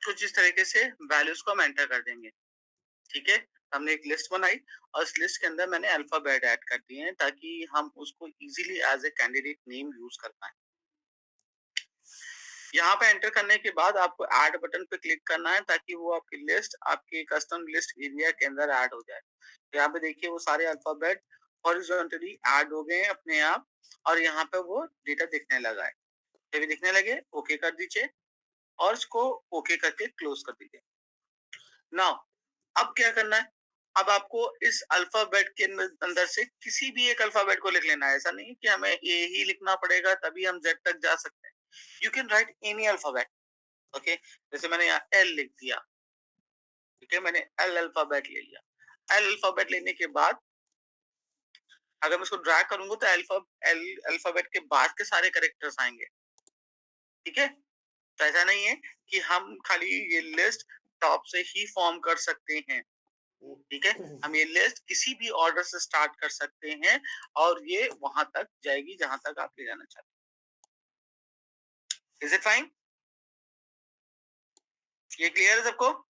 कुछ इस तरीके से वैल्यूज को हम एंटर कर देंगे। ठीक है, हमने एक लिस्ट बनाई और इस लिस्ट के अंदर मैंने अल्फाबेट ऐड कर दिए हैं ताकि हम उसको easily as a candidate name use कर पाए। यहाँ पे एंटर करने के बाद आपको ऐड बटन पे क्लिक करना है ताकि वो आपकी लिस्ट आपके कस्टम लिस्ट एरिया के अंदर ऐड हो जाए। तो यहाँ पे देखिए वो सारे अल्फाबेट हॉरिजॉन्टली ऐड हो गए हैं अपने आप और यहाँ पे वो डेटा दिखने लगा है। जब ये दिखने लगे ओके कर दीजिए और इसको ओके करके क्लोज कर दीजिए। नाउ अब क्या करना है? अब आपको इस अल्फाबेट के अंदर से किसी भी एक अल्फाबेट को लिख लेना है। ऐसा नहीं कि हमें ए ही लिखना पड़ेगा तभी हम जेड तक जा सकते हैं। You can write any alphabet. Okay, जैसे मैंने यहाँ एल लिख दिया। ठीक है, मैंने एल अल्फाबेट ले लिया। एल अल्फाबेट लेने के बाद अगर मैं इसको ड्रैग करूंगा तो एल अल्फाबेट के बाद के सारे कैरेक्टर्स आएंगे। ठीक है, तो ऐसा नहीं है कि हम खाली ये लिस्ट टॉप से ही फॉर्म कर सकते हैं। ठीक है, हम ये लिस्ट किसी भी ऑर्डर से स्टार्ट कर सकते हैं और ये वहां तक जाएगी जहां तक आप ले जाना चाहते हैं। Is it fine? ये क्लियर है सबको?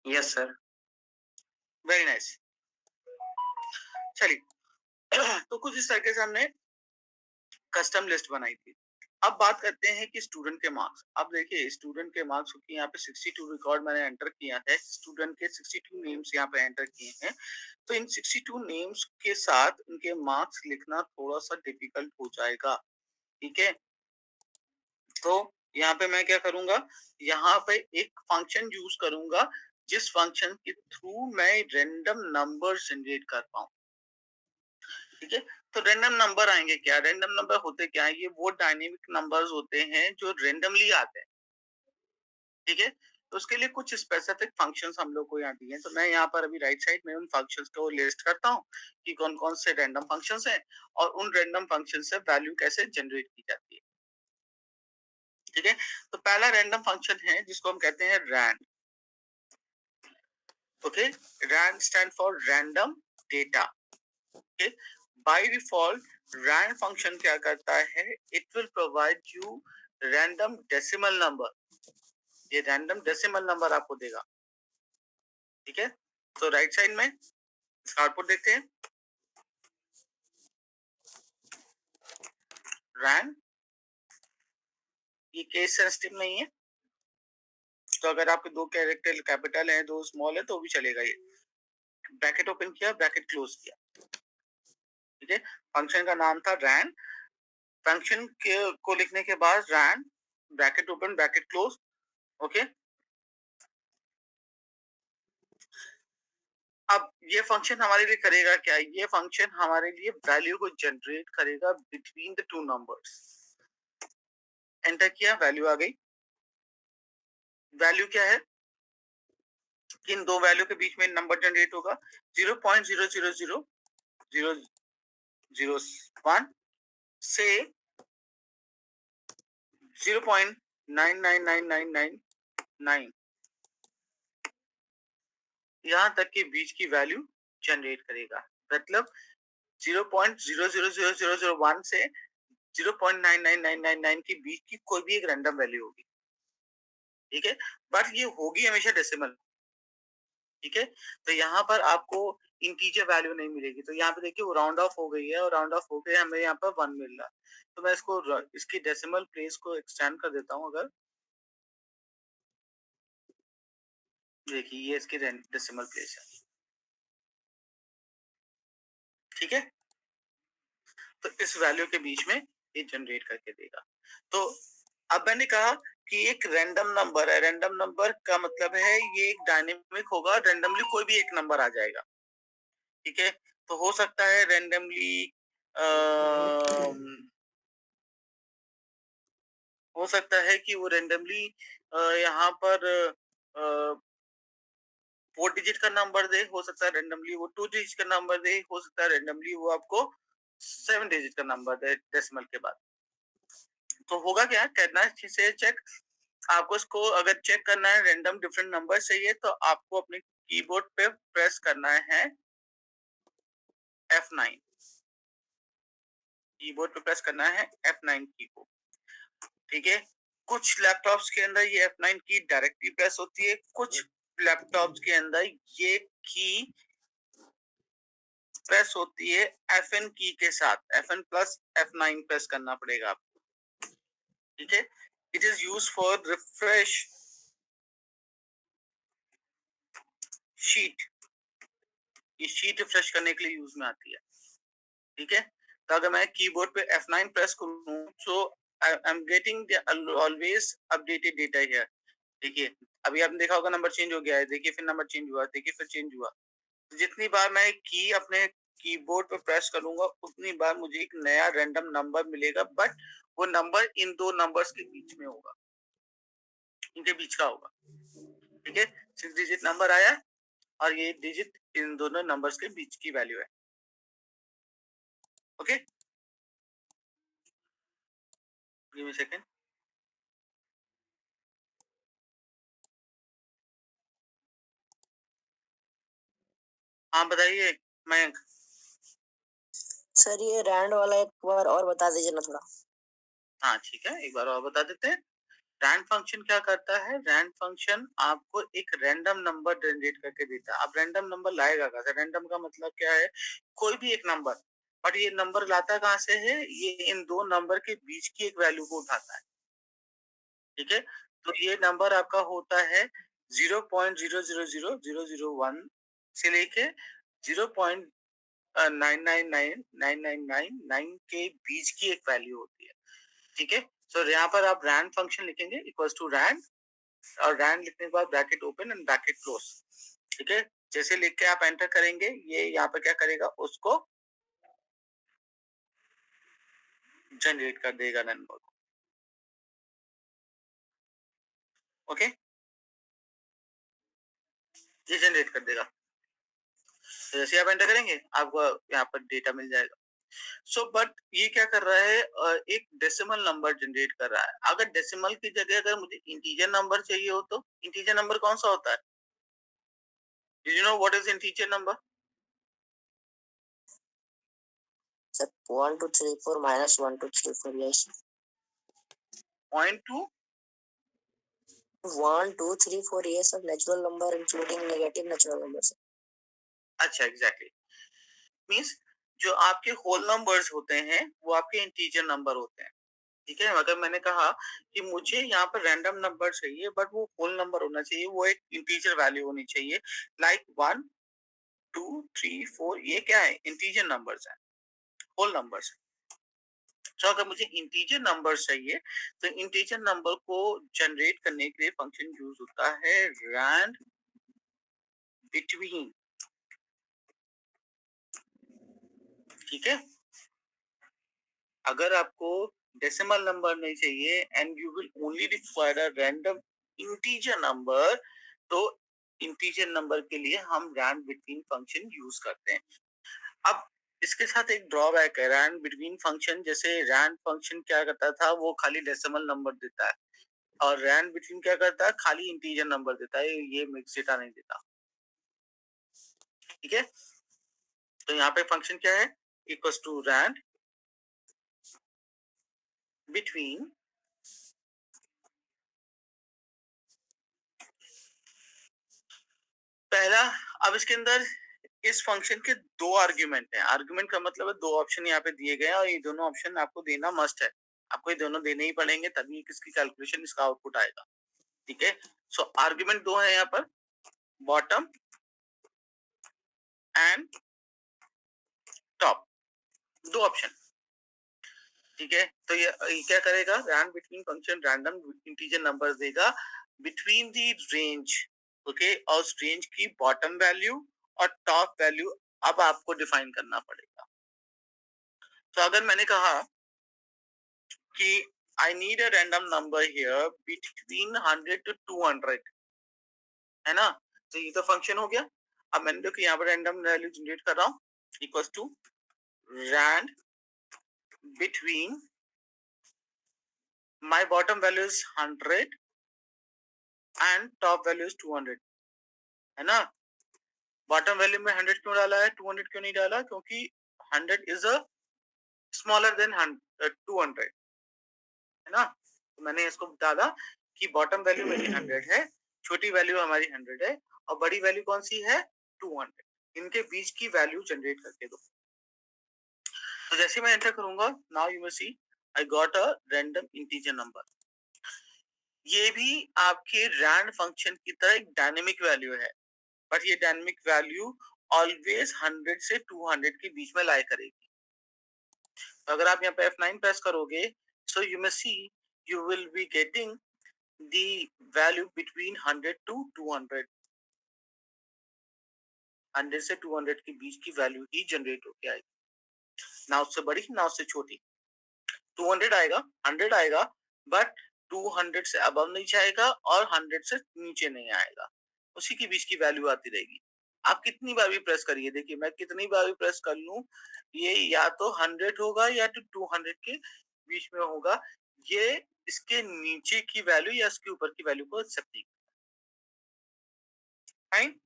Yes sir. Very nice. चलिए तो कुछ इस तरीके से हमने कस्टम लिस्ट बनाई थी। अब बात करते हैं कि स्टूडेंट के मार्क्स। अब देखिए स्टूडेंट के मार्क्स क्योंकि यहाँ पे 62 रिकॉर्ड मैंने एंटर किया है, स्टूडेंट के 62 नेम्स यहाँ पे एंटर किए हैं। तो इन 62 नेम्स के साथ उनके मार्क्स लिखना थोड़ा सा डिफिकल्ट हो जाएगा। ठीक है, तो यहाँ पे मैं क्या करूंगा, यहाँ पे एक फंक्शन यूज करूंगा जिस फंक्शन के थ्रू मैं रैंडम नंबर जनरेट कर पाऊँ। ठीक है, तो रैंडम नंबर आएंगे क्या? रैंडम नंबर होते क्या है? ये वो डायनेमिक नंबर्स होते हैं जो रैंडमली आते हैं। ठीक है, तो उसके लिए कुछ स्पेसिफिक फंक्शंस हम लोग को यहाँ दिए हैं। तो मैं यहाँ पर अभी राइट साइड में उन फंक्शंस को लिस्ट करता हूँ कि कौन कौन से रैंडम फंक्शंस हैं और उन रैंडम फंक्शन से वैल्यू कैसे जनरेट की जाती है। ठीक है, तो पहला रैंडम फंक्शन है जिसको हम कहते हैं rand. Okay, rand stand for random data. Okay, by default rand function क्या करता है? It will provide you random decimal number. ये रैंडम डेसिमल नंबर आपको देगा। ठीक है, तो राइट साइड में इसका आउटपुट देखते हैं। रैंड, ये केस सेंसिटिव नहीं है, तो अगर आपके दो कैरेक्टर कैपिटल हैं दो स्मॉल है तो भी चलेगा। ये ब्रैकेट ओपन किया, ब्रैकेट क्लोज किया। ठीक है, फंक्शन का नाम था रैंड। फंक्शन को लिखने के बाद rand bracket open bracket close. Okay, अब ये फंक्शन हमारे लिए करेगा क्या? ये फंक्शन हमारे लिए वैल्यू को जनरेट करेगा between the two numbers. Enter किया, वैल्यू आ गई। वैल्यू क्या है? इन दो वैल्यू के बीच में नंबर जनरेट होगा 0.000001 से 0.999999 यहाँ तक के बीच की वैल्यू जनरेट करेगा। मतलब 0.000001 से 0.99999 के बीच की कोई भी एक रैंडम वैल्यू होगी। ठीक है, बट ये होगी हमेशा डेसिमल। ठीक है, तो यहाँ पर आपको इंटीजर वैल्यू नहीं मिलेगी। तो यहाँ पे देखिए वो राउंड ऑफ हो गई है और राउंड ऑफ हो गए हमें यहाँ पर 1 मिल रहा है। तो मैं इसको इसकी डेसिमल प्लेस को एक्सटेंड कर देता हूँ। अगर देखिए ये इसकी डेसिमल प्लेस है। ठीक है, तो इस वैल्यू के बीच में ये जनरेट करके देगा। तो अब मैंने कहा कि एक रैंडम नंबर है। रैंडम नंबर का मतलब है ये एक डायनेमिक होगा, रैंडमली कोई भी एक नंबर आ जाएगा। ठीक है, तो हो सकता है रैंडमली हो सकता है कि वो रैंडमली यहाँ पर 4 डिजिट का नंबर दे, हो सकता है रैंडमली वो 2 डिजिट का नंबर दे, हो सकता है रैंडमली वो आपको 7 डिजिट का नंबर दे डेसिमल के बाद। तो होगा क्या, करना है चेक। आपको इसको अगर चेक करना है रैंडम डिफरेंट नंबर चाहिए तो आपको अपने कीबोर्ड पे प्रेस करना है F9। कीबोर्ड पे प्रेस करना है F9 की को। ठीक है, कुछ लैपटॉप्स के अंदर ये F9 की डायरेक्टली प्रेस होती है, कुछ लैपटॉप्स के अंदर ये की प्रेस होती है FN की के साथ, FN प्लस F9 प्रेस करना पड़ेगा आपको, ठीक है? It is use for refresh sheet, ये शीट रिफ्रेश करने के लिए यूज में आती है, ठीक है? तो अगर मैं कीबोर्ड पे F9 प्रेस करूं, so I am getting always updated data here. देखिए, अभी आपने देखा होगा नंबर चेंज हो गया है, देखिए फिर नंबर चेंज हुआ, देखिए फिर चेंज हुआ। तो जितनी बार मैं की अपने कीबोर्ड पे प्रेस करूंगा, उतनी बार मुझे एक नया रैंडम नंबर मिलेगा, बट वो नंबर इन दो नंबर्स के बीच में होगा, इनके बीच का होगा, ठीक है? 6 डिजिट नंबर आया और ये डिजिट इन दोनों नंबर्स के बीच की वैल्यू है, ओके? Give me second. हाँ बताइए मयंक। सर ये रैंड वाला एक बार और बता दीजिए ना थोड़ा। हाँ ठीक है, एक बार और बता देते हैं। रैंड फंक्शन क्या करता है? रैंड फंक्शन आपको एक रैंडम नंबर जनरेट करके देता है। अब रैंडम नंबर लाएगा कहाँ से? रैंडम का मतलब क्या है? कोई भी एक नंबर, बट ये नंबर लाता कहाँ से है? ये इन दो नंबर के बीच की एक वैल्यू को उठाता है, ठीक है? तो ये नंबर आपका होता है 0.000001 से लेके 0.999999 के बीच की एक वैल्यू होती है, ठीक है? सो यहाँ पर आप रैंड फंक्शन लिखेंगे इक्वल्स टू रैंड, और रैंड लिखने के बाद bracket open and bracket close, ठीक है? जैसे लिख के आप एंटर करेंगे, ये यहाँ पर क्या करेगा? उसको जनरेट कर देगा नंबर को, ओके? ये जनरेट कर देगा। तो जैसे आप एंटर करेंगे, आपको यहाँ पर डेटा मिल जाएगा। सो बट ये क्या कर रहा है? एक डेसिमल नंबर जनरेट कर रहा है। अगर डेसिमल की जगह अगर मुझे इंटीजर नंबर चाहिए हो, तो इंटीजर नंबर कौन सा होता है? Do you know what is integer number? Sir 1 2 3 4 -1 2 3 4 yes. 0.2। 1 2 3 4 ये सब natural number including negative natural number. अच्छा, एग्जैक्टली। मीन्स जो आपके होल नंबर्स होते हैं, वो आपके इंटीजर नंबर होते हैं, ठीक है? अगर मैंने कहा कि मुझे यहाँ पर रैंडम नंबर चाहिए, बट वो होल नंबर होना चाहिए, वो एक इंटीजर वैल्यू होनी चाहिए, लाइक 1 2 3 4, ये क्या है? इंटीजर नंबर्स है, होल नंबर्स। तो अगर मुझे इंटीजर नंबर चाहिए, तो इंटीजर नंबर को जनरेट करने के लिए फंक्शन यूज होता है रैंड बिटवीन, ठीक है? अगर आपको डेसिमल नंबर नहीं चाहिए and you will only require a random integer number, तो इंटीजर नंबर के लिए हम रैंड बिटवीन फंक्शन यूज करते हैं। अब इसके साथ एक ड्रॉबैक है रैंड बिटवीन फंक्शन। जैसे रैंड फंक्शन क्या करता था? वो खाली डेसिमल नंबर देता है, और रैंड बिटवीन क्या करता है? खाली इंटीजर नंबर देता है, ये मिक्स डेटा नहीं देता, ठीक है? तो यहाँ पे फंक्शन क्या है? इक्वल्स टू रैंड बिटवीन, पहला, अब इसके अंदर इस फंक्शन के दो आर्ग्यूमेंट हैं। आर्ग्यूमेंट का मतलब है दो ऑप्शन यहाँ पे दिए गए हैं, और ये दोनों ऑप्शन आपको देना मस्ट है। आपको ये दोनों देने ही पड़ेंगे, तभी किसकी कैलकुलेशन, इसका आउटपुट आएगा, ठीक है? सो आर्ग्यूमेंट दो है यहाँ पर, बॉटम एंड टॉप, दो ऑप्शन, ठीक है? तो ये क्या करेगा? Rand between function random integer number देगा बिटवीन द रेंज, ओके? और उस रेंज की बॉटम वैल्यू और टॉप वैल्यू अब आपको डिफाइन करना पड़ेगा। तो अगर मैंने कहा कि I need a random number here between 100 to 200, है ना? तो ये तो फंक्शन हो गया। अब मैंने देखो यहाँ पर रैंडम वैल्यू जनरेट कर रहा हूँ, equals to rand between, my bottom value is 100 and top value is 200, है ना? बॉटम वैल्यू में 100 क्यों डाला है, 200 क्यों नहीं डाला? क्योंकि 100 इज अ स्मॉलर देन 200, है ना? तो मैंने इसको डाला कि बॉटम वैल्यू मेरी 100 है, छोटी वैल्यू हमारी 100 है और बड़ी वैल्यू कौन सी है 200। इनके बीच की वैल्यू जनरेट करके दो। तो जैसे मैं एंटर करूंगा, now you will see I got a random integer number. ये भी आपके रैंड फंक्शन की तरह एक डायनेमिक वैल्यू है, बट ये डायनेमिक वैल्यू ऑलवेज 100 से 200 के बीच में लाई करेगी। तो अगर आप यहाँ पे F9 प्रेस करोगे, so you may see you will be getting the value between 100 to 200। 100 से 200 के बीच की वैल्यू ही जनरेट होके आएगी, ना उससे बड़ी ना उससे छोटी। 200 आएगा, 100 आएगा, बट 200 से अबव नहीं जाएगा और 100 से नीचे नहीं आएगा, उसी के बीच की वैल्यू आती रहेगी। आप कितनी बार भी प्रेस करिए, देखिए मैं कितनी बार भी प्रेस कर लूं, ये या तो 100 होगा या तो 200 के बीच में होगा। ये इसके नीचे की वैल्यू या इसके ऊपर की वैल्यू को एक्सेप्ट नहीं। फाइन,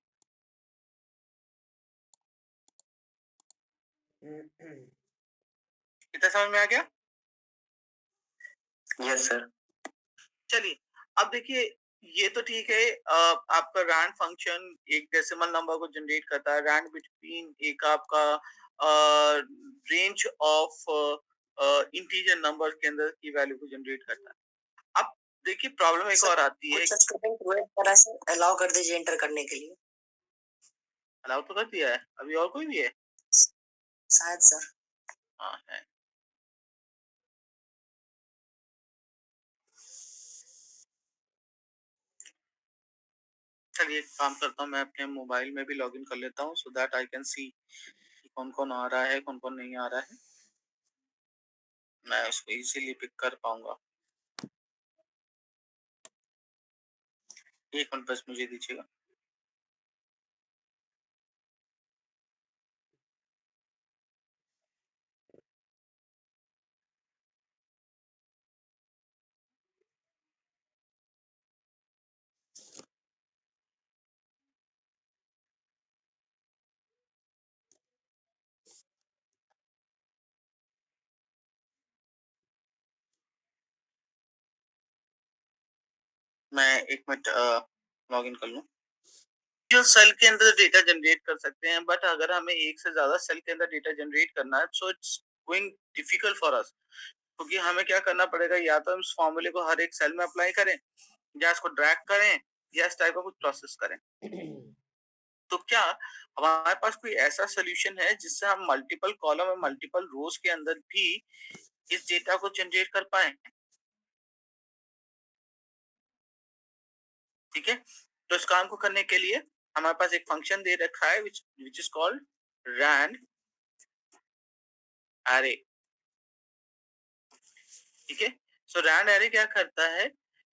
इतना समझ में आ गया? Yes sir. चलिए, अब देखिए, ये तो ठीक है। आपका रैंड फंक्शन एक डेसिमल नंबर को जनरेट करता है, रैंड बिटवीन एक आपका रेंज ऑफ इंटीजर नंबर के अंदर की वैल्यू को जनरेट करता है। अब देखिए, प्रॉब्लम एक सर और आती है। कुछ स्टूडेंट को एक तरह से अलाउ कर दीजिए एंटर करने के लिए। अलाउ तो कर दिया है, अभी और कोई भी है? शायद सर। हाँ है। चलिए, एक काम करता हूँ, मैं अपने मोबाइल में भी लॉगिन कर लेता हूँ, so that I can see कौन कौन आ रहा है, कौन कौन नहीं आ रहा है, मैं उसको इजीली पिक कर पाऊंगा। एक मिनट बस मुझे दीजिएगा। मैं एक मिनट लॉगिन कर लूँ। जो सेल के अंदर डेटा जनरेट कर सकते हैं, बट अगर हमें एक से ज्यादा सेल के अंदर डेटा जनरेट करना है, so it's going difficult for us, क्योंकि हमें क्या करना पड़ेगा, या तो हम इस फॉर्मूले को हर एक सेल में अप्लाई करें, या इसको ड्रैग करें, या इस टाइप का कुछ प्रोसेस करें। तो क्या हमारे पास कोई ऐसा सोल्यूशन है जिससे हम मल्टीपल कॉलम और मल्टीपल रोज के अंदर भी इस डेटा को जनरेट कर पाए? ठीक है, तो इस काम को करने के लिए हमारे पास एक फंक्शन दे रखा है which is called rand array. ठीक है, सो रैंड एरे क्या करता है,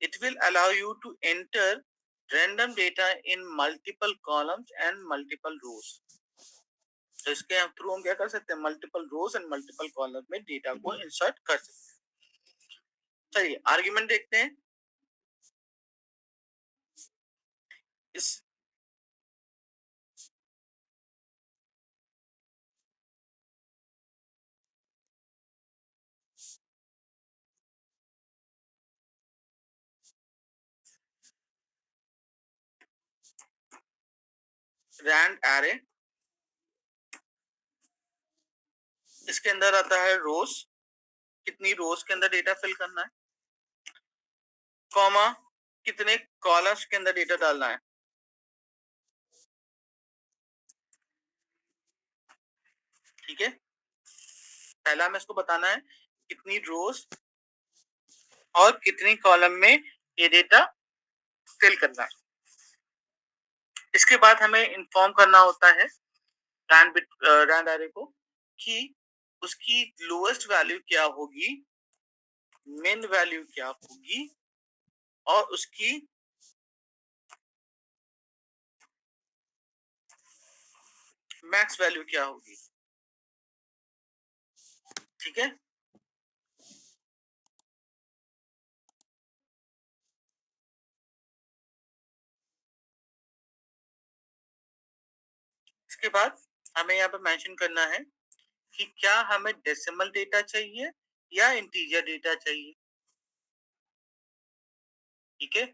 it will allow you to enter random data in multiple columns and multiple rows. तो इसके थ्रू हम क्या कर सकते हैं, multiple rows and multiple column में डेटा को इंसर्ट कर सकते हैं। चलिए आर्ग्यूमेंट देखते हैं। इस रैंड एरे, इसके अंदर आता है रोज, कितनी रोज के अंदर डेटा फिल करना है, कॉमा कितने कॉलम्स के अंदर डेटा डालना है। ठीक है, पहला हमें इसको बताना है कितनी रोज और कितनी कॉलम में ये डेटा फिल करना है। इसके बाद हमें इन्फॉर्म करना होता है रैंड एरे को कि उसकी लोएस्ट वैल्यू क्या होगी, मिन वैल्यू क्या होगी, और उसकी मैक्स वैल्यू क्या होगी। ठीक है, इसके बाद हमें यहाँ पे मेंशन करना है कि क्या हमें डेसिमल डेटा चाहिए या इंटीजर डेटा चाहिए। ठीक है?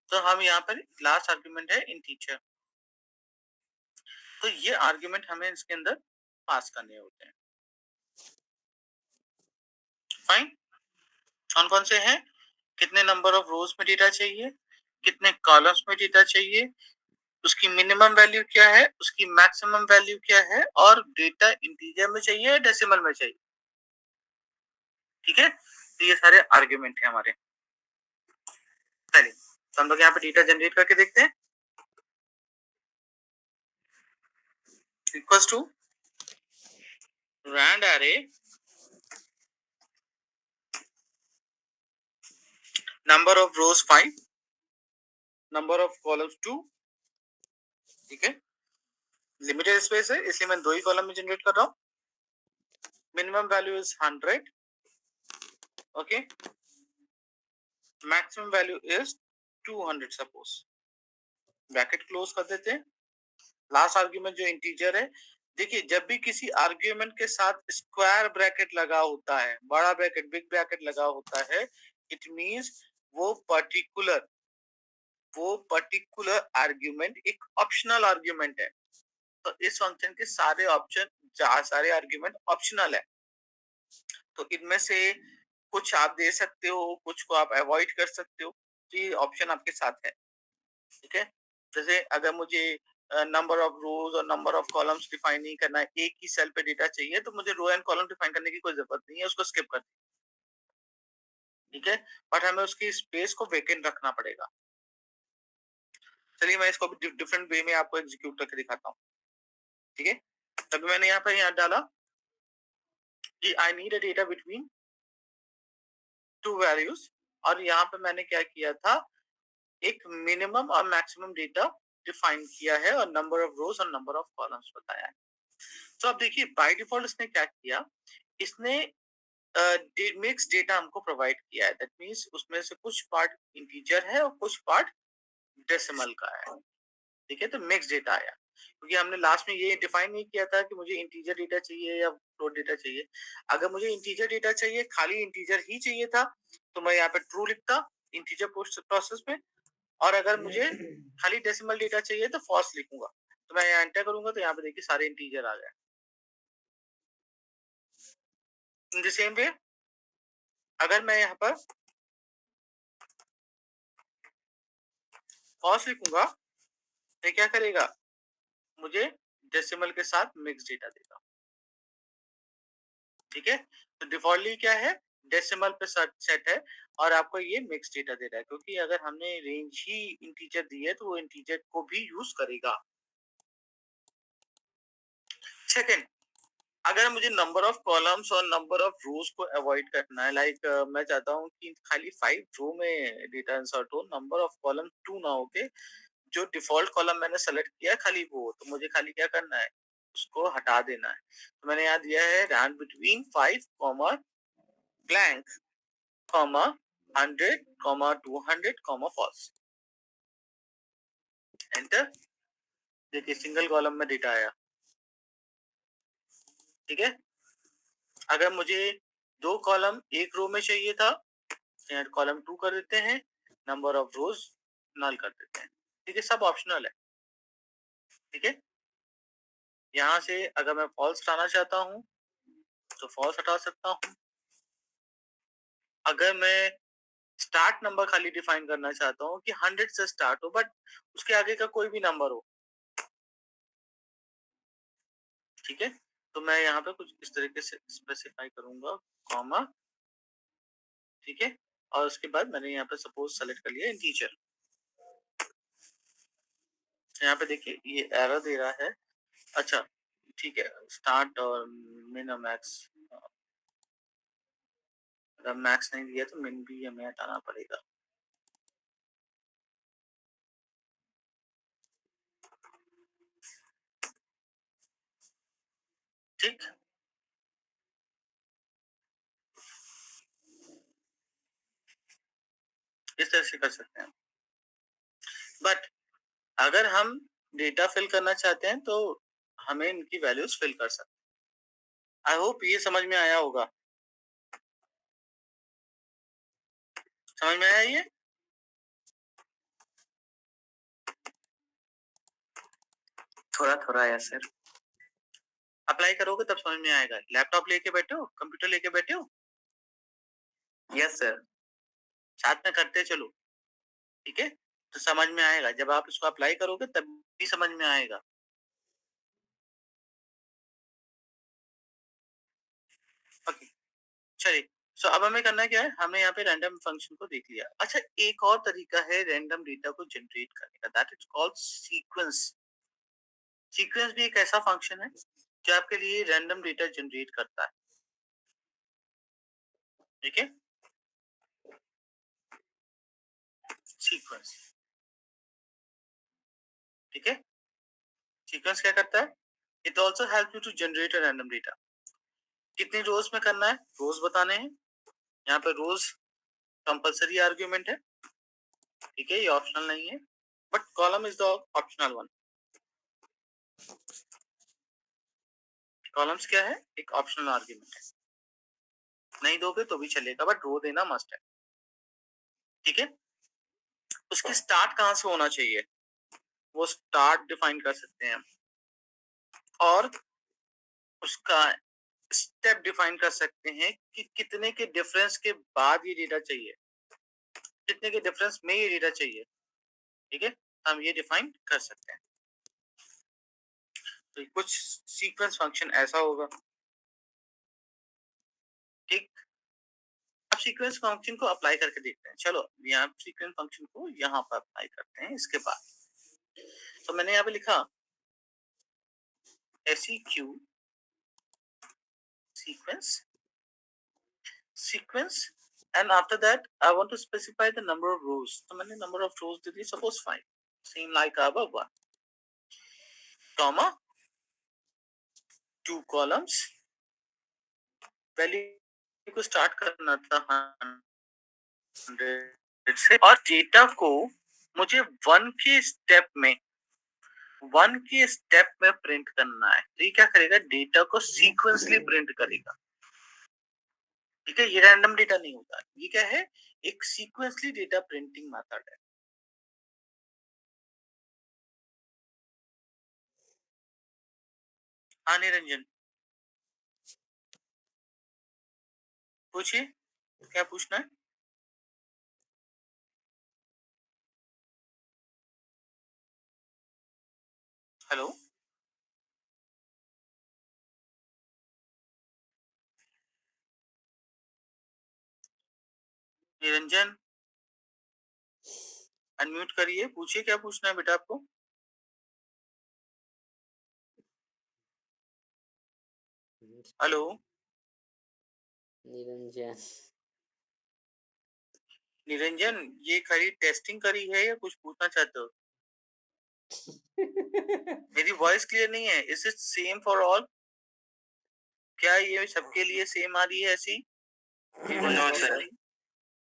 तो हम यहाँ पर लास्ट आर्गुमेंट है इंटीजर। तो ये आर्गुमेंट हमें इसके अंदर पास करने होते हैं। फाइन। कौन-कौन से हैं? कितने नंबर ऑफ रोज में डेटा चाहिए, कितने कॉलम्स में डेटा चाहिए, उसकी मिनिमम वैल्यू क्या है, उसकी मैक्सिमम वैल्यू क्या है और डेटा इंटीजर में चाहिए या डेसिमल में चाहिए। ठीक है? तो ये सारे आर्गुमेंट है हमारे। चलिए, तो हम लोग यहाँ पे डेटा जनरेट करके देखते हैं। Equals to rand array number of rows 5, number of columns 2। ठीक है? लिमिटेड स्पेस है इसलिए मैं 2 ही कॉलम में जनरेट कर रहा हूँ। Minimum value is 100। Okay, maximum value is 200 suppose. Bracket close कर देते हैं। लास्ट आर्ग्यूमेंट जो इंटीजर है, देखिए जब भी किसी आर्ग्यूमेंट के साथ स्क्वायर ब्रैकेट लगा होता है, बड़ा ब्रैकेट, बिग ब्रैकेट लगा होता है, इट मींस वो पर्टिकुलर आर्ग्यूमेंट एक ऑप्शनल आर्ग्यूमेंट है। तो इस फंक्शन के सारे आर्ग्यूमेंट ऑप्शनल है। तो इनमें से कुछ आप दे सकते हो, कुछ को आप अवॉइड कर सकते हो। तो ये ऑप्शन आपके साथ है। ठीक है? जैसे अगर मुझे नंबर ऑफ रोज और नंबर ऑफ कॉलम्स डिफाइन नहीं करना है, एक ही सेल पे डेटा चाहिए, तो मुझे रो एंड कॉलम डिफाइन करने की कोई जरूरत नहीं है, उसको स्किप कर। ठीक है? बट हमें उसकी स्पेस को वेकेंट रखना पड़ेगा। चलिए मैं इसको डिफरेंट वे में आपको एग्जीक्यूट करके दिखाता हूँ। ठीक है? तभी मैंने यहाँ पर याद डाला कि I need a data between two values, और यहाँ पे मैंने क्या किया था, एक मिनिमम और मैक्सिमम डेटा डिफाइन किया है और नंबर ऑफ रोज और नंबर ऑफ कॉलम्स बताया है। तो अब देखिए बाय डिफॉल्ट इसने क्या किया, इसने मिक्स डेटा हमको प्रोवाइड किया है। दैट मींस उसमें से कुछ पार्ट इंटीजर है और कुछ पार्ट डेसिमल का है। ठीक है? तो मिक्स डेटा आया, क्योंकि हमने लास्ट में ये डिफाइन नहीं किया था कि मुझे इंटीजर डेटा चाहिए या फ्लोट डेटा चाहिए। अगर मुझे इंटीजर डेटा चाहिए, खाली इंटीजर ही चाहिए था, तो मैं यहाँ पे ट्रू लिखता इंटीजर प्रोसेस में, और अगर मुझे खाली डेसिमल डेटा चाहिए तो फॉल्स लिखूंगा। तो मैं यहाँ एंटर करूंगा तो यहाँ पे देखिए सारे इंटीजर आ गए। इन द सेम वे अगर मैं यहाँ पर फॉल्स लिखूंगा तो क्या करेगा, मुझे डेसिमल के साथ मिक्स डेटा देगा। ठीक है? तो डिफॉल्टली क्या है, डेसिमल पे सेट है और आपको ये मिक्स डेटा दे रहा है, क्योंकि अगर हमने रेंज ही इंटीजर दी है तो वो इंटीजर को भी यूज करेगा। सेकंड, अगर मुझे नंबर ऑफ कॉलम्स और नंबर ऑफ रोज को अवॉइड करना है, लाइक मैं चाहता हूँ कि खाली 5 रो में डेटा इंसर्ट हो, नंबर ऑफ कॉलम 2 ना हो के, जो डिफॉल्ट कॉलम मैंने सेलेक्ट किया है खाली वो, तो मुझे खाली क्या करना है, उसको हटा देना है। तो मैंने यहाँ दिया है rand between 5 comma blank comma 100 comma 200 comma false. Enter. देखिए सिंगल कॉलम में डेटा आया। ठीक है? अगर मुझे 2 कॉलम एक रो में चाहिए था, कॉलम 2 कर देते हैं, नंबर ऑफ रोज नल कर देते हैं। ठीक है? सब ऑप्शनल है। ठीक है? यहाँ से अगर मैं फॉल्स हटाना चाहता हूँ तो फॉल्स हटा सकता हूँ। अगर मैं स्टार्ट नंबर खाली डिफाइन करना चाहता हूँ कि 100 से स्टार्ट हो बट उसके आगे का कोई भी नंबर हो। ठीक है? तो मैं यहाँ पे कुछ इस तरीके से स्पेसिफाई करूंगा, कॉमा। ठीक है? और उसके बाद मैंने यहाँ पे सपोज सेलेक्ट कर लिया इंटीजर। यहाँ पे देखिए ये एरर दे रहा है। अच्छा ठीक है, स्टार्ट और मिन और मैक्स, अगर मैक्स नहीं दिया तो मिन भी हमें हटाना पड़ेगा। ठीक, इस तरह से कर सकते हैं। बट अगर हम डेटा फिल करना चाहते हैं तो हमें इनकी वैल्यूज फिल कर सकते हैं। आई होप ये समझ में आया होगा। समझ में आया ये? थोड़ा थोड़ा आया सर। अप्लाई करोगे तब समझ में आएगा। लैपटॉप लेके बैठे हो, कंप्यूटर लेके बैठे हो? Yes sir. साथ में करते चलो, ठीक है? तो समझ में आएगा। जब आप इसको अप्लाई करोगे तब भी समझ में आएगा। ओके, चलिए। सो अब हमें करना क्या है, हमने यहाँ पे रैंडम फंक्शन को देख लिया। अच्छा, एक और तरीका है रैंडम डेटा को जनरेट करने का, that is called sequence. Sequence भी एक ऐसा फंक्शन है जो आपके लिए रैंडम डेटा जनरेट करता है, ठीक है? सीक्वेंस, ठीक है? सीक्वेंस क्या करता है? It also help you to generate a random data. कितनी रोज में करना है, रोज बताने हैं। यहाँ पे रोज कंपलसरी आर्ग्यूमेंट है, ठीक है? ये ऑप्शनल नहीं है, but column is the optional one. Columns क्या है? एक ऑप्शनल आर्ग्यूमेंट है। नहीं दोगे तो भी चलेगा, बट रो देना मस्ट है, ठीक है? उसकी स्टार्ट कहाँ से होना चाहिए, वो स्टार्ट डिफाइन कर सकते हैं हम, और उसका स्टेप डिफाइन कर सकते हैं कि कितने के डिफरेंस के बाद ये डेटा चाहिए, कितने के डिफरेंस में ये डेटा चाहिए, ठीक है? हम ये डिफाइन कर सकते हैं। तो कुछ सीक्वेंस फंक्शन ऐसा होगा, ठीक? अब सीक्वेंस फंक्शन को अप्लाई करके देखते हैं। चलो यहाँ सीक्वेंस फंक्शन को यहाँ पर अप्लाई करते हैं। इसके बाद तो मैंने यहाँ पे लिखा SEQ sequence and after that I want to specify the number of rows. तो मैंने number of rows they the, suppose 5, same like above one, comma 2 columns, value को स्टार्ट करना था 100 से, और डेटा को मुझे 1 के स्टेप में प्रिंट करना है। तो ये क्या करेगा, डेटा को सीक्वेंसली प्रिंट करेगा, ठीक है? ये रैंडम डेटा नहीं होता, ये क्या है, एक सीक्वेंसली डेटा प्रिंटिंग मेथड है। हाँ निरंजन, पूछिए, क्या पूछना है? हेलो निरंजन, अनम्यूट करिए, पूछिए क्या पूछना है बेटा आपको। हेलो निरंजन। निरंजन, ये खरी टेस्टिंग करी है या कुछ पूछना चाहते हो? मेरी वॉइस क्लियर नहीं है? Is it same for all? क्या ये सबके लिए सेम आ रही है ऐसी? No sir.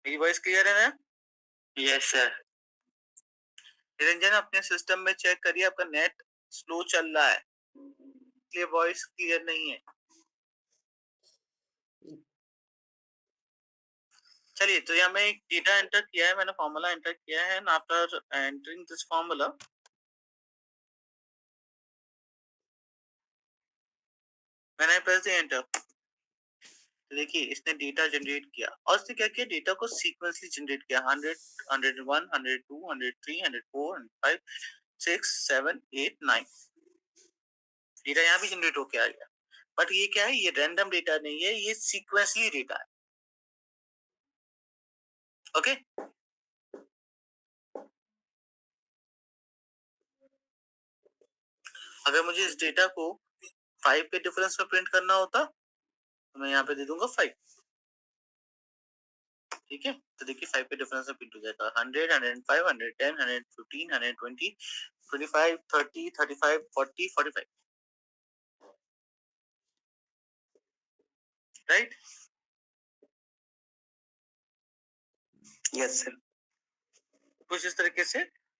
मेरी वॉइस क्लियर है ना? Yes sir. निरंजन, अपने सिस्टम में चेक करिए, आपका नेट स्लो चल रहा है, इसलिए वॉइस क्लियर नहीं है। चलिए, तो यहाँ मैं एक डेटा एंटर किया है, मैंने फॉर्मूला एंटर किया है, and after entering this formula मैंने प्रेस द एंटर। देखिए इसने डेटा जनरेट किया, और इसने क्या किया, डेटा को सीक्वेंसली जनरेट किया। 100, 101, 102, 103, 104, 105, 6, 7, 8, 9 डेटा यहाँ भी जनरेट होके आ गया। बट ये क्या है, ये रैंडम डेटा नहीं है, ये सीक्वेंसली डेटा है, ओके? अगर मुझे इस डेटा को 5 के डिफरेंस में प्रिंट करना होता तो मैं यहाँ पे दे दूंगा 5, ठीक है? तो देखिए 5 के डिफरेंस में प्रिंट हो जाएगा 100, 105, 110, 115, 120, 25, 30, 35, 40, 45, राइट? Yes sir. कुछ इस तरीके से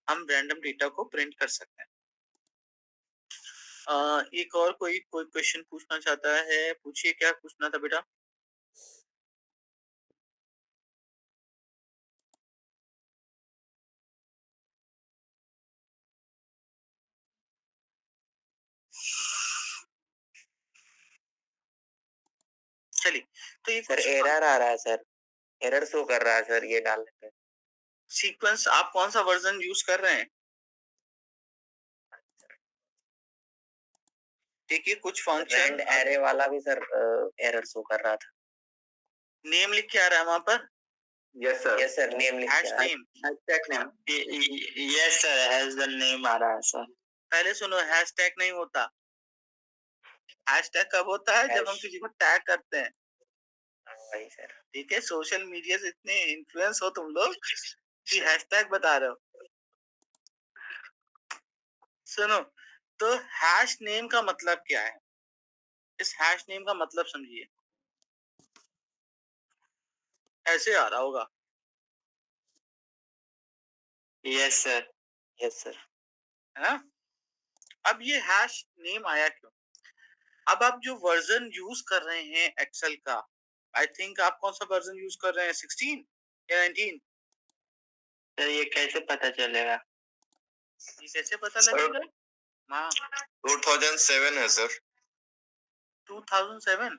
हम रैंडम डेटा को प्रिंट कर सकते हैं। एक और कोई कोई क्वेश्चन पूछना चाहता है? पूछिए, क्या पूछना था बेटा? चलिए, तो ये सर कुछ एरर आ रहा है सर, एरर शो कर रहा है सर ये डालने पे। सीक्वेंस आप कौन-सा वर्ज़न यूज़ कर रहे हैं? देखिए, कुछ फंक्शन रैंड एरे वाला भी सर एरर शो कर रहा था। नेम लिख के आ रहा है वहाँ पर? यस सर नेम लिख के हैश आ रहा है। Name. Hashtag name. Yes sir has the name आ रहा है सर। पहले सुनो, हैशटैग नहीं होता। हैशटैग कब होता है? जब हम हैश किसी को टैग करते हैं। वही सर। ठीक है? सोशल मीडिया से इतने इन्फ्लुएंस हो तुम लोग कि हैशटैग बता रहे हो। सुनो, तो हैश नेम का मतलब क्या है? इस हैश नेम का मतलब समझिए। ऐसे आ रहा होगा। Yes sir. Yes sir. है ना? अब ये हैश नेम आया क्यों? अब आप जो वर्ज़न यूज़ कर रहे हैं एक्सेल का, आई थिंक आप कौन-सा वर्ज़न यूज़ कर रहे हैं? 16 या 19? सर ये कैसे पता चलेगा? ये कैसे पता सर लगेगा? हाँ, 2007 है सर। 2007?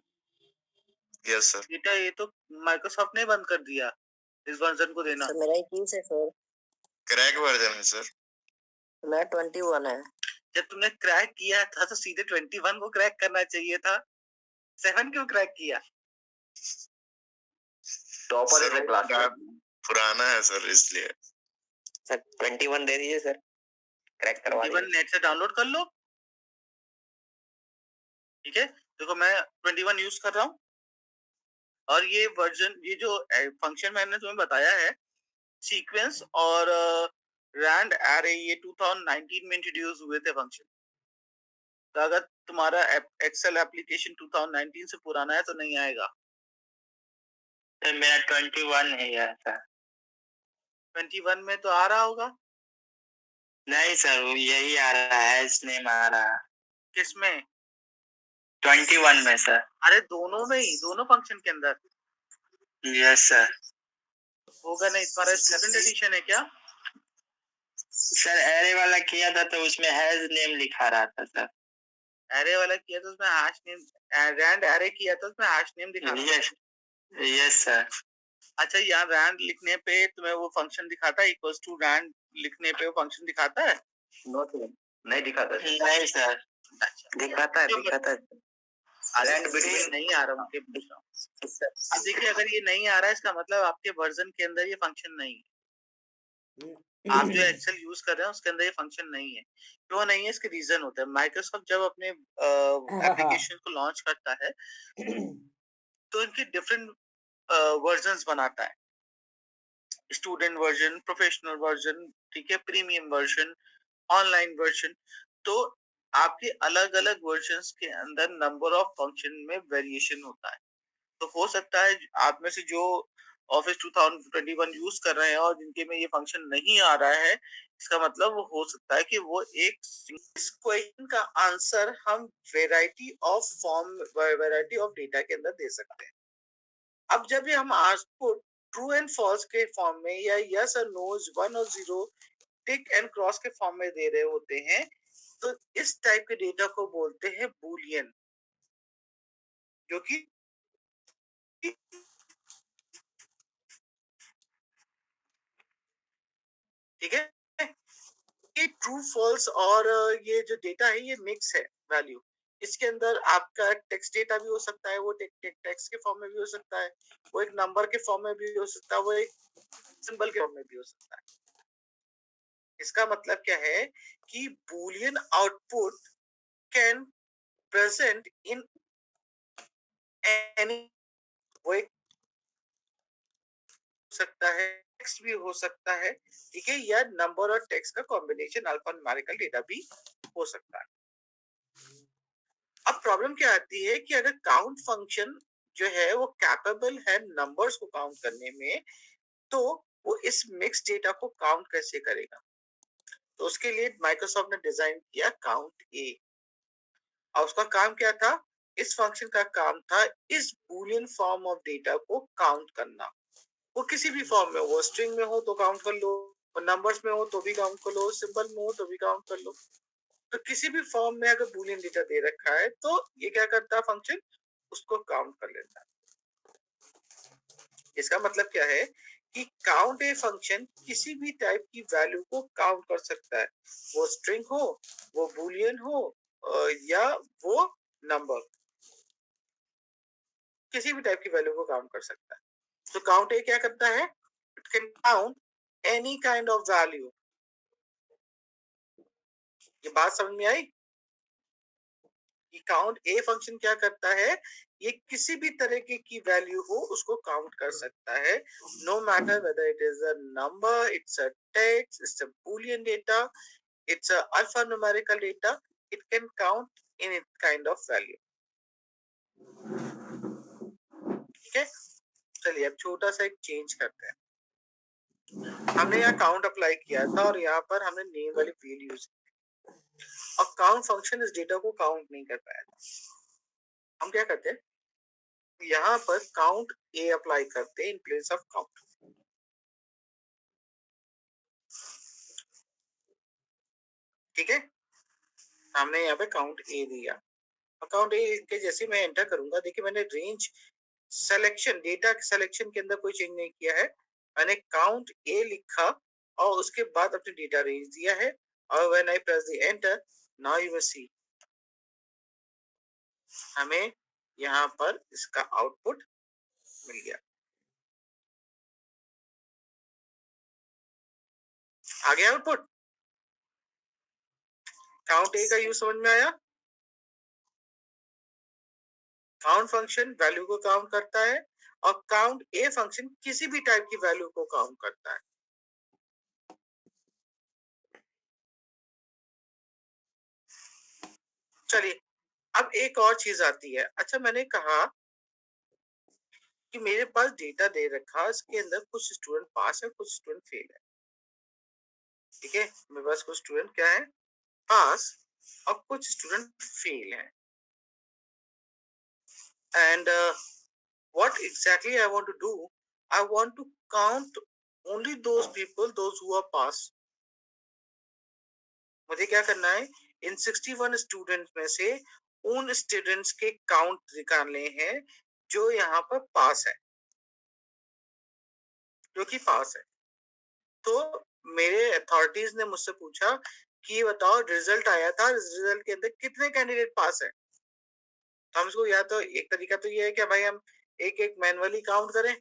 Yes sir. बेटा ये तो माइक्रोसॉफ्ट ने बंद कर दिया, इस वर्ज़न को देना। सर मेरा 21 है सर। क्रैक वर्जन है सर। मेरा 21 है। जब तुमने क्रैक किया था तो सीधे 21 को क्रैक करना चाहिए था। 7 क्यों क्रैक किया? टॉपर है सर क्लास का। पुराना है सर इसलिए। सर 21 दे दीजिए सर, क्रैक करवा 21 दीजिए। नेट से डाउनलोड कर लो, ठीक है? देखो मैं 21 यूज़ कर रहा हूँ और ये वर्ज़न ये जो फंक्शन मैंने तुम्हें बताया है, सीक्वेंस और रैंड एरे ये 2019 में इंट्रोड्यूस हुए थे फंक्शन। तो अगर तुम्हारा एक्सेल एप्लीकेशन 2019 से पुराना है तो नहीं आएगा। सर मेरा 21 है यार सर। 21 में तो आ रहा होगा। नहीं सर वो यही आ रहा है, नेम आ रहा है। किसमें? 21 में सर। अरे दोनों में ही, दोनों फंक्शन के अंदर यस सर। होगा नहीं। तुम्हारा स्टूडेंट एडिशन है क्या? सर एरे वाला किया था तो उसमें हैज नेम लिखा रहा था सर। एरे वाला किया तो उसमें हैश नेम, रैंड एरे किया तो उसमें हैश नेम दिखा रहा था। Yes yes sir. अच्छा, यहाँ रैंड लिखने पे तुम्हें वो फंक्शन दिखाता है, इक्वल्स टू रैंड लिखने पे वो फंक्शन दिखाता है? नो सर नहीं दिखाता सर। नहीं सर अच्छा, दिखाता है तो दिखाता है। अरे रैंड ये बिटवीन नहीं आ रहा मुझे पूछ रहा हूँ। अब देखिए, अगर ये नहीं आ रहा है इसका मतलब आपके वर्जन के अंदर ये फंक्शन नहीं है। आप जो एक्सेल यूज कर रहे हैं उसके अंदर ये फंक्शन नहीं है। क्यों नहीं है? इसके रीजन होते हैं। माइक्रोसॉफ्ट जब अपने एप्लीकेशन को लॉन्च करता है तो इनके डिफरेंट वर्जन्स बनाता है। स्टूडेंट वर्जन, प्रोफेशनल वर्जन, ठीक है, प्रीमियम वर्जन, ऑनलाइन वर्जन। तो आपके अलग-अलग वर्जन्स के अंदर नंबर ऑफ फंक्शन में वेरिएशन होता है। तो हो सकता है आप में से जो ऑफिस 2021 यूज कर रहे हैं और जिनके में ये फंक्शन नहीं आ रहा है, इसका मतलब वो हो सकता है कि वो एक इस क्वेश्चन का आंसर हम वैरायटी ऑफ डेटा के अंदर दे सकते हैं। अब जब भी हम आउटपुट ट्रू एंड फॉल्स के फॉर्म में या यस और नोज 1 और 0 टिक एंड क्रॉस के फॉर्म में दे रहे होते हैं, तो इस टाइप के डेटा को बोलते हैं बूलियन, जो कि ठीक है, ये ट्रू फॉल्स और ये जो डेटा है ये मिक्स है वैल्यू। इसके अंदर आपका टेक्स्ट डेटा भी हो सकता है, वो टेक्स्ट के फॉर्म में भी हो सकता है, वो एक नंबर के फॉर्म में भी हो सकता है, वो एक सिंबल के फॉर्म में भी हो सकता है। इसका मतलब क्या है कि Boolean output can present in any, वो एक हो सकता है, टेक्स्ट भी हो सकता है, ठीक है, या नंबर और टेक्स्ट का कॉम्बिनेशन अल्फा न्यूमेरिकल डेटा भी हो सकता है। अब प्रॉब्लम क्या आती है कि अगर काउंट फंक्शन जो है वो कैपेबल है नंबर्स को काउंट करने में, तो वो इस मिक्स डेटा को काउंट कैसे करेगा? तो उसके लिए माइक्रोसॉफ्ट ने डिजाइन किया काउंट ए। और उसका काम क्या था? इस फंक्शन का काम था इस बूलियन फॉर्म ऑफ डेटा को काउंट करना। वो किसी भी फॉर्म में हो, स्ट्रिंग में हो तो काउंट कर लो, नंबर्स में हो तो भी काउंट कर लो, सिंबल में हो तो भी काउंट कर लो। तो किसी भी फॉर्म में अगर बूलियन डेटा दे रखा है तो ये क्या करता है फंक्शन? उसको काउंट कर लेता है। इसका मतलब क्या है कि काउंट ए फंक्शन किसी भी टाइप की वैल्यू को काउंट कर सकता है, वो स्ट्रिंग हो, वो बूलियन हो, या वो नंबर, किसी भी टाइप की वैल्यू को काउंट कर सकता है। तो काउंट ए क्या करता है? It can count any kind of value. ये बात समझ में आई कि काउंट ए फंक्शन क्या करता है? ये किसी भी तरीके की वैल्यू हो उसको काउंट कर सकता है, no matter whether it is a number, it's a text, it's a boolean data, it's a alphanumerical data, it can count in its kind of value। ठीक है, चलिए अब छोटा सा एक चेंज करते हैं। हमने यहाँ काउंट अप्लाई किया था और यहाँ पर हमने नेम वाली फील्ड यूज की और काउंट फंक्शन इस डेटा को काउंट नहीं कर पाया। हम क्या करते हैं, यहाँ पर काउंट ए अप्लाई करते हैं इन प्लेस ऑफ काउंट। ठीक है, हमने यहाँ पे काउंट ए दिया, अकाउंट ए के जैसे मैं एंटर करूंगा, देखिए मैंने रेंज सिलेक्शन, डेटा सिलेक्शन के अंदर कोई चेंज नहीं किया है, मैंने काउंट ए लिखा और उसके बाद अपने डेटा रेंज दिया है और when I press the enter, now you will see हमें यहाँ पर इसका आउटपुट मिल गया। आ गया आउटपुट। काउंट ए का यूज समझ में आया? काउंट फंक्शन वैल्यू को काउंट करता है और काउंट ए फंक्शन किसी भी टाइप की वैल्यू को काउंट करता है। चलिए अब एक और चीज आती है। अच्छा मैंने कहा कि मेरे पास डेटा दे रखा, इसके अंदर कुछ स्टूडेंट पास है, कुछ स्टूडेंट फेल है। ठीक है, मेरे पास कुछ स्टूडेंट क्या है? पास और कुछ स्टूडेंट फेल है। And what exactly I want to do, I want to count only those people those who are pass. मुझे क्या करना है, इन 61 स्टूडेंट्स में से उन स्टूडेंट्स के काउंट निकालने हैं जो यहाँ पर पास है, जो कि पास है। तो मेरे अथॉरिटीज ने मुझसे पूछा कि बताओ रिजल्ट आया था, रिजल्ट के अंदर कितने कैंडिडेट पास है। तो हम इसको, या तो एक तरीका तो ये है कि भाई हम एक एक मैनुअली काउंट करें,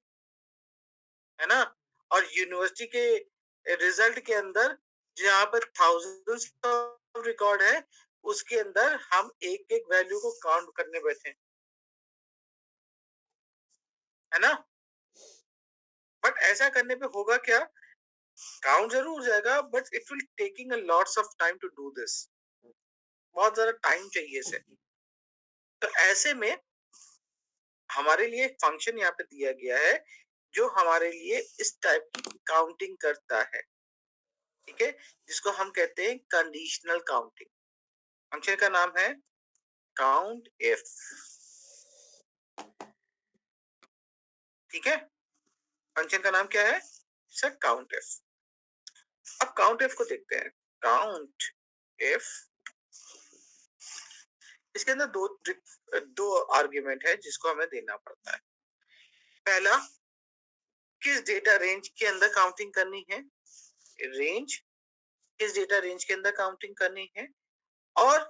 है ना, और यूनिवर्सिटी के रिजल्ट के अंदर जहाँ पर थाउजेंड्स ऑफ रिकॉर्ड है उसके अंदर हम एक एक वैल्यू को काउंट करने बैठे, है ना। बट ऐसा करने पे होगा क्या, काउंट जरूर हो जाएगा but it will taking a lots of time to do this, बहुत ज्यादा टाइम चाहिए इसे। तो ऐसे में हमारे लिए एक फंक्शन यहाँ पे दिया गया है जो हमारे लिए इस टाइप की काउंटिंग करता है। ठीक है, जिसको हम कहते हैं कंडीशनल काउंटिंग। फंक्शन का नाम है काउंट इफ। ठीक है, फंक्शन का नाम क्या है? Sir count if. अब काउंट इफ को देखते हैं। काउंट इफ, इसके अंदर दो आर्ग्यूमेंट है जिसको हमें देना पड़ता है। पहला, किस डेटा रेंज के अंदर काउंटिंग करनी है, रेंज, किस डेटा रेंज के अंदर काउंटिंग करनी है, और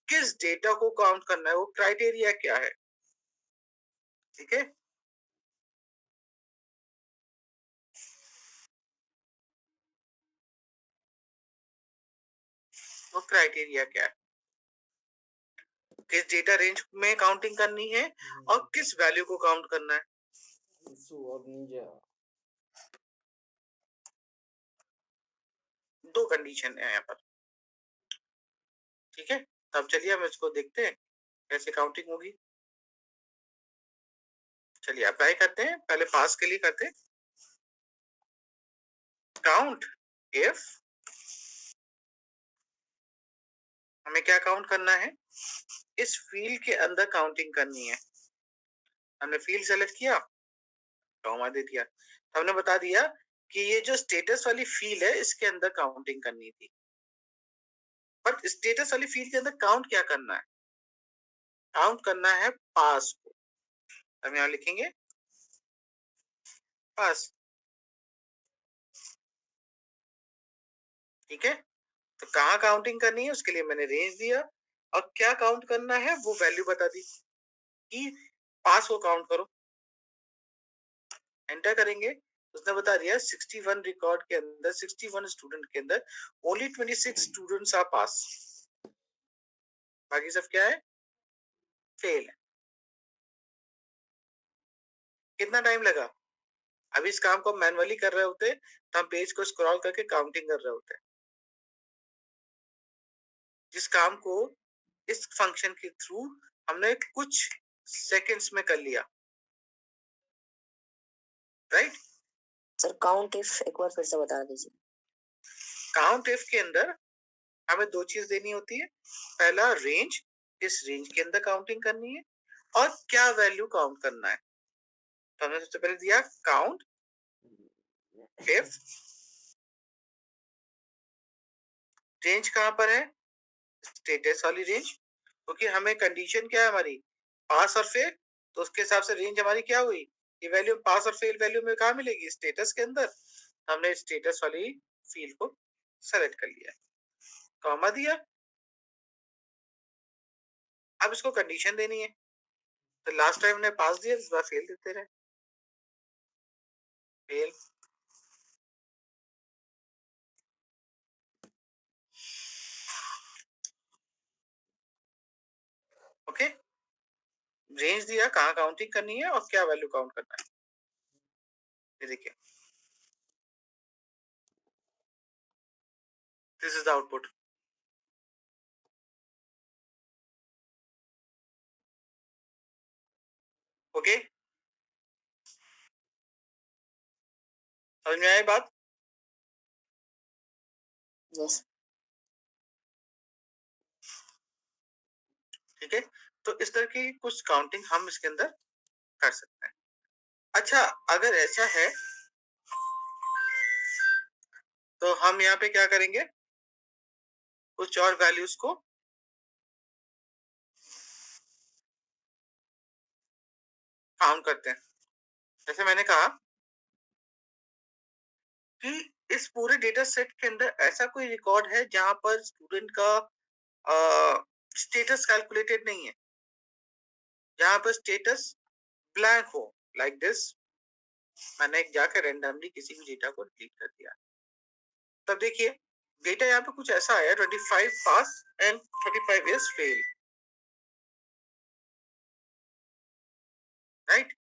किस डेटा को काउंट करना है, वो क्राइटेरिया क्या है। ठीक है, वो क्राइटेरिया क्या है, किस डेटा रेंज में काउंटिंग करनी है और किस वैल्यू को काउंट करना है। दो कंडीशन है यहाँ पर। ठीक है, तब चलिए हम इसको देखते हैं कैसे काउंटिंग होगी। चलिए अप्लाई करते हैं, पहले पास के लिए करते हैं। काउंट इफ हमें क्या काउंट करना है, इस फील्ड के अंदर काउंटिंग करनी है। हमने फील्ड सेलेक्ट किया, कॉमा दे दिया, तो हमने बता दिया कि ये जो स्टेटस वाली फील्ड है इसके अंदर काउंटिंग करनी थी। बट स्टेटस वाली फील्ड के अंदर काउंट क्या करना है, काउंट करना है पास को। हम यहाँ लिखेंगे पास, ठीक है। तो कहाँ काउंटिंग करनी है उसके लिए मैंने रेंज दिया, और क्या काउंट करना है वो वैल्यू बता दी कि पास को काउंट करो। एंटर करेंगे, उसने बता दिया 61 रिकॉर्ड के अंदर, 61 स्टूडेंट के अंदर ओनली 26 स्टूडेंट्स आर पास, बाकी सब क्या है, फेल है। कितना टाइम लगा, अभी इस काम को मैनुअली कर रहे होते तो हम पेज को स्क्रॉल करके काउंटिंग कर रहे होते, जिस काम को इस फंक्शन के थ्रू हमने कुछ सेकंड्स में कर लिया, राइट। सर काउंट इफ एक बार फिर से बता दीजिए। काउंट इफ के अंदर हमें दो चीज देनी होती है, पहला रेंज, इस रेंज के अंदर काउंटिंग करनी है, और क्या वैल्यू काउंट करना है। तो हमने सबसे पहले दिया काउंट इफ, रेंज कहां पर है, स्टेटस वाली रेंज, क्योंकि हमें कंडीशन क्या है हमारी, पास और फेल, तो उसके हिसाब से रेंज हमारी क्या हुई, ये वैल्यू पास और फेल वैल्यू में कहा मिलेगी, स्टेटस के अंदर। हमने स्टेटस वाली फील्ड को सेलेक्ट कर लिया, कॉमा दिया। अब इसको कंडीशन देनी है, तो लास्ट टाइम ने पास दिया, इस बार फेल देते रहे, फेल। ओके, रेंज दिया, कहाँ काउंटिंग करनी है और क्या वैल्यू काउंट करना है, ये देखिए, this is the output. Okay, समझ में आई बात? यस। ठीक है, तो इस तरह की कुछ काउंटिंग हम इसके अंदर कर सकते हैं। अच्छा, अगर ऐसा है तो हम यहाँ पे क्या करेंगे, कुछ और वैल्यूज को काउंट करते हैं। जैसे मैंने कहा कि इस पूरे डेटा सेट के अंदर ऐसा कोई रिकॉर्ड है जहां पर स्टूडेंट का स्टेटस कैलकुलेटेड नहीं है, जहां पर स्टेटस ब्लैंक हो, लाइक दिस। मैंने जाकर रैंडमली किसी भी डेटा को डिलीट कर दिया, तब देखिए डेटा यहाँ पे कुछ ऐसा आया, 25 पास एंड 35 इज फेल, राइट।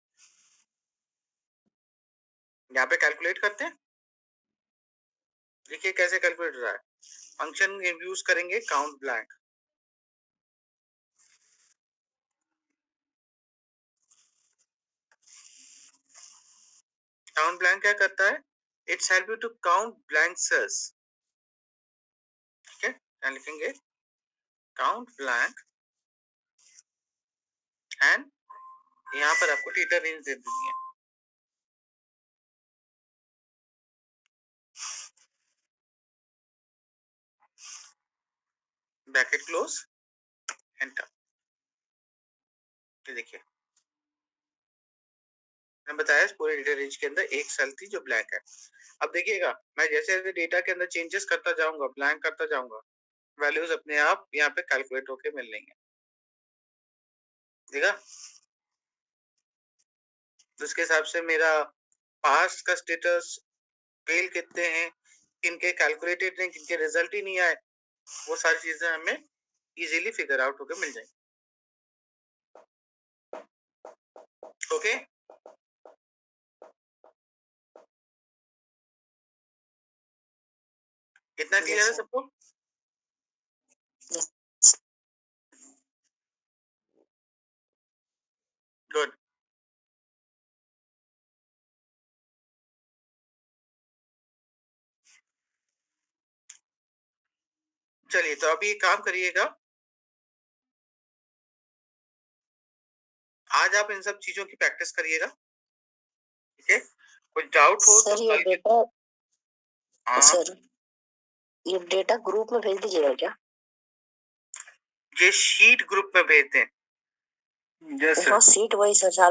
यहाँ पे कैलकुलेट करते हैं, देखिए कैसे कैलकुलेट हो रहा है। फंक्शन यूज करेंगे काउंट ब्लैंक, काउंट ब्लैंक क्या करता है, it's help you to count blank cells, ठीक है। यहाँ लिखेंगे काउंट ब्लैंक एंड यहाँ पर आपको डेटा रेंज दे देनी है, ब्रैकेट क्लोज, एंटर। ये देखिए मैंने बताया इस पूरे डेटा रेंज के अंदर एक सेल थी जो ब्लैंक है। अब देखिएगा मैं जैसे जैसे डेटा के अंदर चेंजेस करता जाऊंगा, ब्लैंक करता जाऊंगा, वैल्यूज अपने आप यहाँ पे कैलकुलेट होके मिल लेंगे, देखा। तो इसके हिसाब से मेरा पास का स्टेटस, फेल कितने हैं, किनके कैलकुलेटेड हैं, किनके रिजल्ट ही नहीं आए, वो सारी चीजें हमें इजीली फिगर आउट होकर मिल जाएंगी। ओके, कितना क्लियर है सबको? गुड। चलिए, तो अभी एक काम करिएगा, आज आप इन सब चीजों की प्रैक्टिस करिएगा, ठीक है? कुछ डाउट हो तो सर ये कल डेटा हाँ सर ये डेटा ग्रुप में भेज दीजिएगा क्या? ये शीट ग्रुप में भेज दें। हाँ सीट वही सर सारा